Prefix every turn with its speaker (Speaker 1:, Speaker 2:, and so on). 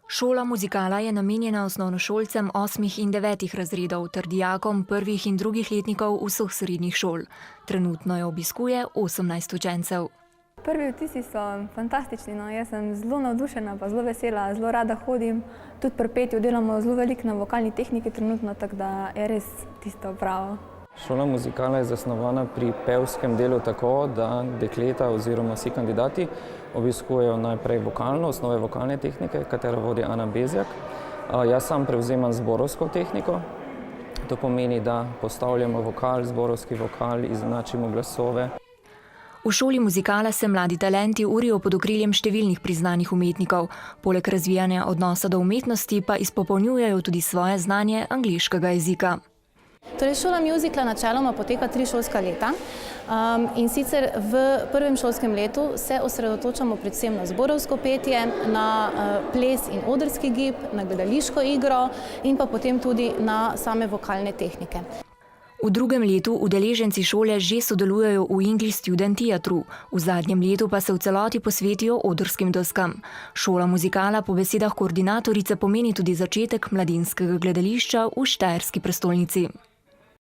Speaker 1: Šola muzikala je namenjena osnovnošolcem 8. in 9. razredov ter dijakom 1. in 2. letnikov vseh srednjih šol. Trenutno jo obiskuje 18 učencev.
Speaker 2: Prvi vtisi so fantastični. Jaz sem zelo navdušena, pa zelo vesela, zelo rada hodim. Tudi pri petju delamo zelo veliko na vokalni tehniki trenutno, tako da je res tisto pravo.
Speaker 3: Šola muzikala je zasnovana pri pevskem delu tako, da dekleta oziroma vsi kandidati obiskujejo najprej vokalno, osnove vokalne tehnike, katero vodi Ana Bezjak. Jaz sam prevzemam zborovsko tehniko. To pomeni, da postavljamo vokal, zborovski vokal, izenačimo glasove.
Speaker 1: V šoli muzikala se mladi talenti urijo pod okriljem številnih priznanih umetnikov. Poleg razvijanja odnosa do umetnosti pa izpopolnjujejo tudi svoje znanje angleškega jezika.
Speaker 4: Torej, šola muzikla načeloma poteka 3 šolska leta in sicer v prvem šolskem letu se osredotočamo predvsem na zborovsko petje, na ples in odrski gib, na gledališko igro in pa potem tudi na same vokalne tehnike.
Speaker 1: V drugem letu udeleženci šole že sodelujejo v English Student Theatru, v zadnjem letu pa se v celoti posvetijo odrskim deskam. Šola muzikala po besedah koordinatorice pomeni tudi začetek mladinskega gledališča v štajerski prestolnici.